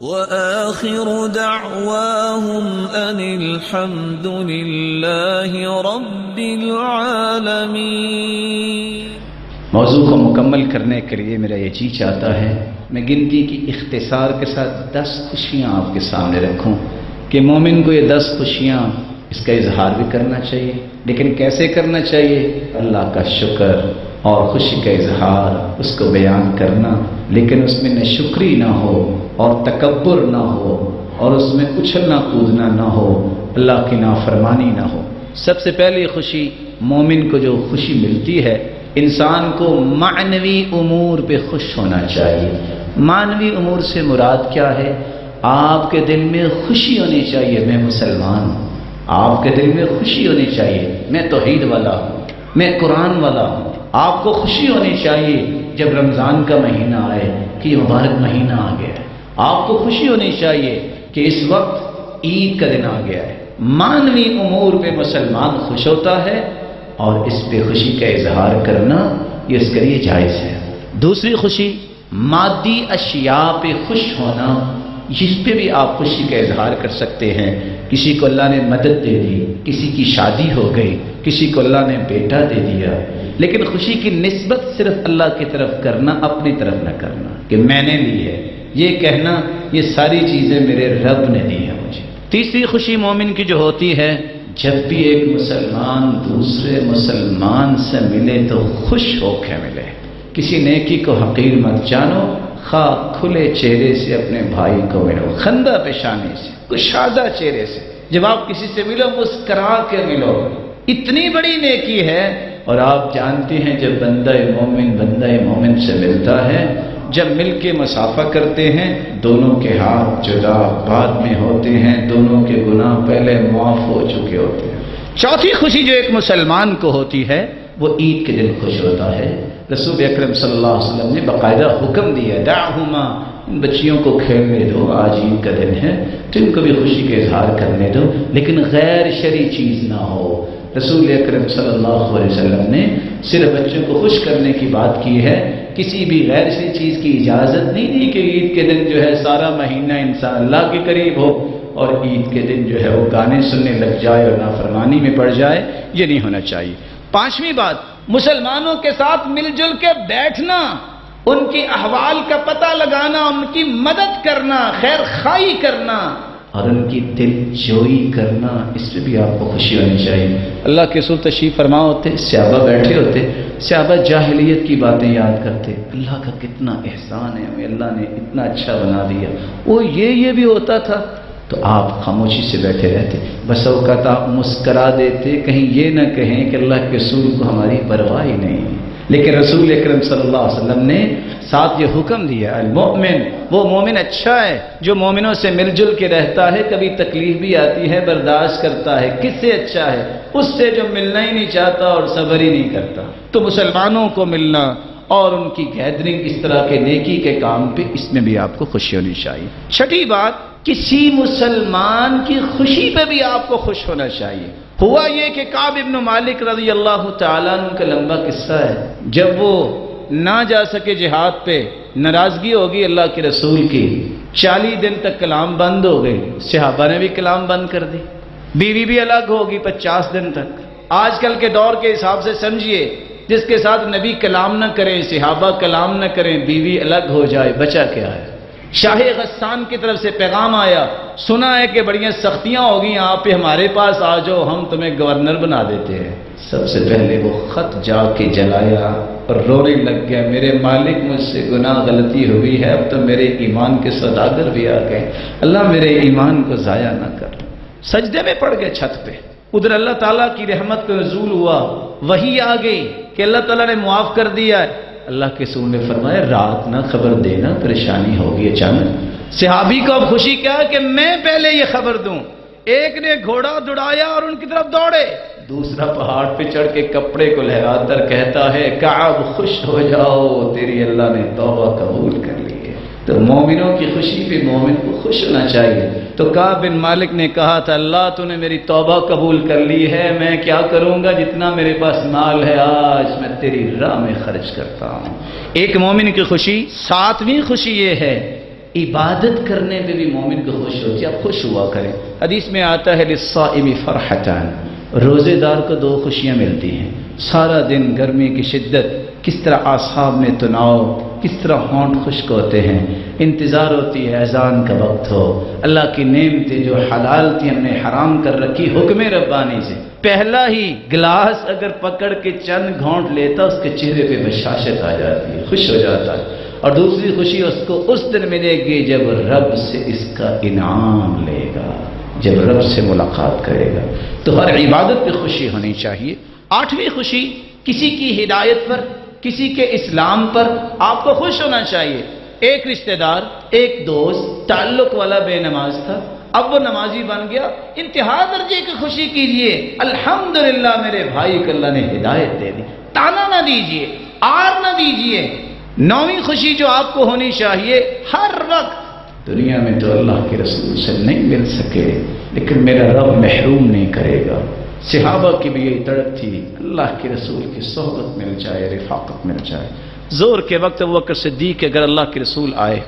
وآخر دعواهم أن الحمد لله رب العالمين۔ موضوع کو مکمل کرنے کے لیے میرا یہ جی چاہتا ہے میں گنتی کی اختصار کے ساتھ 10 خوشیاں آپ کے سامنے رکھوں کہ مومن کو یہ 10 خوشیاں اس کا اظہار بھی کرنا چاہیے، لیکن کیسے کرنا چاہیے؟ اللہ کا شکر اور خوشی کا اظہار، اس کو بیان کرنا، لیکن اس میں نہ شکری نہ ہو اور تکبر نہ ہو اور اس میں اچھلنا کودنا نہ ہو، اللہ کی نافرمانی نہ ہو۔ سب سے پہلی خوشی، مومن کو جو خوشی ملتی ہے، انسان کو معنوی امور پہ خوش ہونا چاہیے۔ معنوی امور سے مراد کیا ہے؟ آپ کے دل میں خوشی ہونی چاہیے میں مسلمان ہوں، آپ کے دل میں خوشی ہونی چاہیے میں توحید والا ہوں، میں قرآن والا ہوں۔ آپ کو خوشی ہونی چاہیے جب رمضان کا مہینہ آئے کہ یہ مبارک مہینہ آ گیا ہے، آپ کو خوشی ہونی چاہیے کہ اس وقت عید کا دن آ گیا ہے۔ معنوی امور پہ مسلمان خوش ہوتا ہے اور اس پہ خوشی کا اظہار کرنا یہ اس کے لیے جائز ہے۔ دوسری خوشی، مادی اشیاء پہ خوش ہونا، جس پہ بھی آپ خوشی کا اظہار کر سکتے ہیں۔ کسی کو اللہ نے مدد دے دی، کسی کی شادی ہو گئی، کسی کو اللہ نے بیٹا دے دیا، لیکن خوشی کی نسبت صرف اللہ کی طرف کرنا، اپنی طرف نہ کرنا کہ میں نے لی ہے، یہ کہنا یہ ساری چیزیں میرے رب نے دی ہیں مجھے۔ تیسری خوشی مومن کی جو ہوتی ہے، جب بھی ایک مسلمان دوسرے مسلمان سے ملے تو خوش ہو کے ملے۔ کسی نیکی کو حقیر مت جانو، خواہ کھلے چہرے سے اپنے بھائی کو ملو، خندہ پیشانی سے، کشادہ چہرے سے۔ جب آپ کسی سے ملو مسکرا کے ملو، اتنی بڑی نیکی ہے۔ اور آپ جانتے ہیں جب بندہ مومن سے ملتا ہے، جب مل کے مسافہ کرتے ہیں، دونوں کے ہاتھ جدا بعد میں ہوتے ہیں، دونوں کے گناہ پہلے معاف ہو چکے ہوتے ہیں۔ چوتھی خوشی جو ایک مسلمان کو ہوتی ہے وہ عید کے دن خوش ہوتا ہے۔ رسول اکرم صلی اللہ علیہ وسلم نے باقاعدہ حکم دیا، دعہما، ان بچیوں کو کھیلنے دو، آج عید کا دن ہے تو ان کو بھی خوشی کا اظہار کرنے دو، لیکن غیر شرعی چیز نہ ہو۔ رسول اکرم صلی اللہ علیہ وسلم نے صرف بچوں کو خوش کرنے کی بات کی ہے، کسی بھی غیر شرعی چیز کی اجازت نہیں دی کہ عید کے دن جو ہے سارا مہینہ انسان اللہ کے قریب ہو اور عید کے دن جو ہے وہ گانے سننے لگ جائے اور نافرمانی میں پڑ جائے، یہ نہیں ہونا چاہیے۔ پانچویں بات، مسلمانوں کے ساتھ مل جل کے بیٹھنا، ان کی احوال کا پتہ لگانا، ان کی مدد کرنا، خیر خواہی کرنا اور ان کی دل جوئی کرنا، اس پہ بھی آپ کو خوشی ہونی چاہیے۔ اللہ کے رسول تشریف فرما ہوتے، صحابہ بیٹھے ہوتے، صحابہ جاہلیت کی باتیں یاد کرتے، اللہ کا کتنا احسان ہے، ہمیں اللہ نے اتنا اچھا بنا دیا، وہ یہ بھی ہوتا تھا، تو آپ خاموشی سے بیٹھے رہتے، بس اوقات آپ مسکرا دیتے، کہیں یہ نہ کہیں کہ اللہ کے رسول کو ہماری پرواہ ہی نہیں۔ لیکن رسول اکرم صلی اللہ علیہ وسلم نے ساتھ یہ حکم دیا، المؤمن، وہ مومن اچھا ہے جو مومنوں سے مل جل کے رہتا ہے، کبھی تکلیف بھی آتی ہے برداشت کرتا ہے۔ کس سے اچھا ہے؟ اس سے جو ملنا ہی نہیں چاہتا اور صبر ہی نہیں کرتا۔ تو مسلمانوں کو ملنا اور ان کی گیدرنگ اس طرح کے نیکی کے کام پہ، اس میں بھی آپ کو خوشی ہونی چاہیے۔ چھٹی بات، کسی مسلمان کی خوشی پہ بھی آپ کو خوش ہونا چاہیے۔ ہوا یہ کہ کعب ابن مالک رضی اللہ تعالیٰ عنہ کا لمبا قصہ ہے، جب وہ نہ جا سکے جہاد پہ، ناراضگی ہوگی اللہ کے رسول کی، 40 دن تک کلام بند ہو گئی، صحابہ نے بھی کلام بند کر دی، بیوی بھی الگ ہوگی 50 دن تک۔ آج کل کے دور کے حساب سے سمجھیے، جس کے ساتھ نبی کلام نہ کریں، صحابہ کلام نہ کریں، بیوی الگ ہو جائے، بچا کیا ہے؟ شاہ غسان کی طرف سے پیغام آیا، سنا ہے کہ بڑیاں سختیاں ہو گئی، آپ پہ ہمارے پاس آ جاؤ، ہم تمہیں گورنر بنا دیتے ہیں۔ سب سے پہلے وہ خط جا کے جلایا اور رونے لگ گیا، میرے مالک مجھ سے گناہ غلطی ہوئی ہے، اب تو میرے ایمان کے سوداگر بھی آ گئے، اللہ میرے ایمان کو ضائع نہ کر۔ سجدے میں پڑ گئے چھت پہ، ادھر اللہ تعالیٰ کی رحمت کا نزول ہوا، وحی آ گئی کہ اللہ تعالیٰ نے معاف کر دیا ہے۔ اللہ کے رسول نے فرمایا رات نہ خبر دینا، پریشانی ہوگی اچانک۔ صحابی کو اب خوشی کیا کہ میں پہلے یہ خبر دوں۔ ایک نے گھوڑا دوڑایا اور ان کی طرف دوڑے، دوسرا پہاڑ پہ چڑھ کے کپڑے کو لہرا کر کہتا ہے کعب خوش ہو جاؤ، تیری اللہ نے توبہ قبول کر لی ہے۔ تو مومنوں کی خوشی پہ مومن کو خوش ہونا چاہیے۔ تو کعب بن مالک نے کہا تھا اللہ تو نے میری توبہ قبول کر لی ہے، میں کیا کروں گا، جتنا میرے پاس مال ہے آج میں تیری راہ میں خرچ کرتا ہوں۔ ایک مومن کی خوشی۔ ساتویں خوشی یہ ہے عبادت کرنے پہ بھی مومن کو خوش ہوتی ہے. آپ خوش ہوا کریں. حدیث میں آتا ہے للصائم فرحتان، روزے دار کو دو خوشیاں ملتی ہیں. سارا دن گرمی کی شدت، کس طرح اعصاب میں تناؤ، کس طرح ہونٹ خشک ہوتے ہیں، انتظار ہوتی ہے اذان کا وقت ہو. اللہ کی نعمتیں جو حلال تھی ہم نے حرام کر رکھی حکم ربانی سے. پہلا ہی گلاس اگر پکڑ کے چند گھونٹ لیتا اس کے چہرے پہ بشاشت آ جاتی ہے، خوش ہو جاتا ہے. اور دوسری خوشی اس کو اس دن ملے گی جب رب سے اس کا انعام لے گا، جب رب سے ملاقات کرے گا. تو ہر عبادت پہ خوشی ہونی چاہیے. 8ویں خوشی کسی کی ہدایت پر، کسی کے اسلام پر آپ کو خوش ہونا چاہیے. ایک رشتہ دار، ایک دوست تعلق والا بے نماز تھا، اب وہ نمازی بن گیا. انتہا درجے کی خوشی کیجئے، الحمدللہ میرے بھائی کو اللہ نے ہدایت دے دی. تانا نہ دیجئے، آر نہ دیجئے. 9ویں خوشی جو آپ کو ہونی چاہیے، ہر وقت دنیا میں تو اللہ کے رسول سے نہیں مل سکے لیکن میرا رب محروم نہیں کرے گا. صحابہ کی بھی یہی تڑپ تھی، اللہ کے رسول کی صحبت مل جائے، رفاقت مل جائے. زور کے وقت ابوبکر صدیق اگر اللہ کے رسول آئے،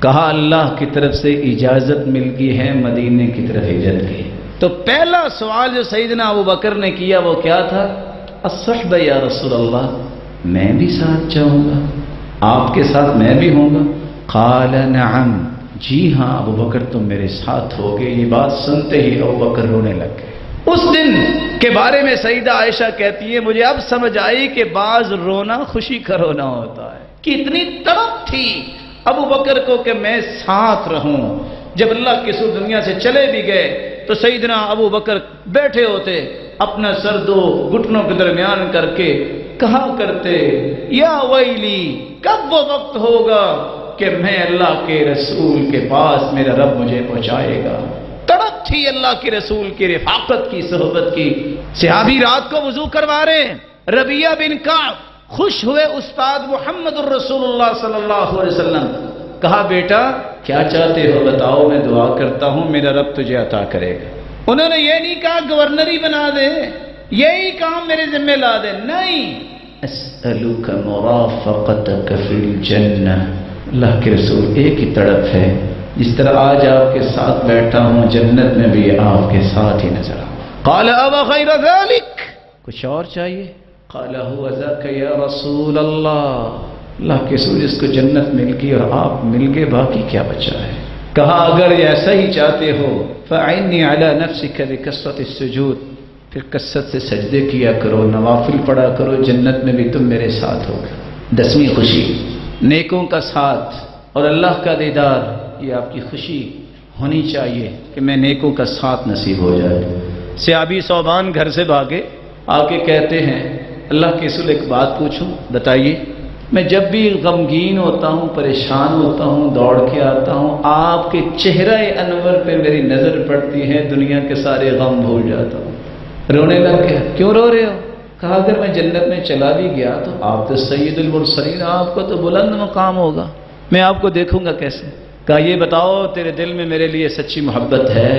کہا اللہ کی طرف سے اجازت مل گئی ہے مدینے کی طرف ہجرت کی، تو پہلا سوال جو سیدنا ابوبکر نے کیا وہ کیا تھا؟ الصحبہ یا رسول اللہ، میں بھی ساتھ جاؤں گا، آپ کے ساتھ میں بھی ہوں گا. قال نعم، جی ہاں ابوبکر تم میرے ساتھ ہوگے. یہ بات سنتے ہی ابوبکر رونے لگ گئے. اس دن کے بارے میں سیدہ عائشہ کہتی ہے مجھے اب سمجھ آئی کہ بعض رونا خوشی کا رونا ہوتا ہے. کتنی تڑپ تھی ابوبکر کو کہ میں ساتھ رہوں. جب اللہ کے رسول دنیا سے چلے بھی گئے تو سیدنا ابوبکر بیٹھے ہوتے، اپنا سر دو گھٹنوں کے درمیان کر کے کہا کرتے یا ویلی، کب وہ وقت ہوگا کہ میں اللہ کے رسول کے پاس میرا رب مجھے پہنچائے گا. تڑپ تھی اللہ کے رسول کی رفاقت کی، صحبت کی. صحابی رات کو وضو کروا رہے، ربیہ بن کعب خوش ہوئے استاد محمد الرسول اللہ صلی اللہ علیہ وسلم. کہا بیٹا کیا چاہتے ہو بتاؤ، میں دعا کرتا ہوں میرا رب تجھے عطا کرے گا. انہوں نے یہ نہیں کہا گورنر ہی بنا دے، یہی کام میرے ذمہ لا دے، نہیں. اسألک مرافقتک فی الجنہ. اللہ کے رسول ایک ہی تڑپ ہے، جس طرح آج آپ کے ساتھ بیٹھا ہوں جنت میں بھی آپ کے ساتھ ہی نظر آؤں. قال اب غیر ذلك، کچھ اور چاہیے؟ قال هو ذاك یا رسول اللہ. اللہ کے رسول اس کو جنت مل گئی اور آپ مل گئے، باقی کیا بچا ہے؟ کہا اگر ایسا ہی چاہتے ہو فاعنی علی نفسک بکثرۃ السجود، پھر کثرت سے سجدے کیا کرو، نوافل پڑھا کرو، جنت میں بھی تم میرے ساتھ ہوگے. 10ویں خوشی نیکوں کا ساتھ اور اللہ کا دیدار. یہ آپ کی خوشی ہونی چاہیے کہ میں نیکوں کا ساتھ نصیب ہو جائے. صحابی صوبان گھر سے بھاگے، آ کے کہتے ہیں اللہ کے رسول ایک بات پوچھوں، بتائیے. میں جب بھی غمگین ہوتا ہوں، پریشان ہوتا ہوں، دوڑ کے آتا ہوں، آپ کے چہرہ انور پہ میری نظر پڑتی ہے، دنیا کے سارے غم بھول جاتا ہوں. رونے لگ گیا. کیوں رو رہے ہو؟ کہا اگر میں جنت میں چلا بھی گیا تو آپ تو سید المرسلین، آپ کو تو بلند مقام ہوگا، میں آپ کو دیکھوں گا کیسے؟ کہا یہ بتاؤ تیرے دل میں میرے لیے سچی محبت ہے؟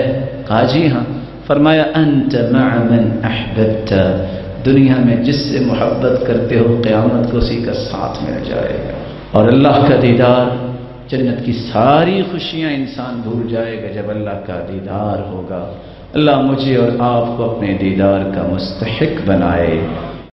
کہا جی ہاں. فرمایا انت مع من احببت، دنیا میں جس سے محبت کرتے ہو قیامت کو اسی کا ساتھ مل جائے گا. اور اللہ کا دیدار، جنت کی ساری خوشیاں انسان بھول جائے گا جب اللہ کا دیدار ہوگا. اللہ مجھے اور آپ کو اپنے دیدار کا مستحق بنائے.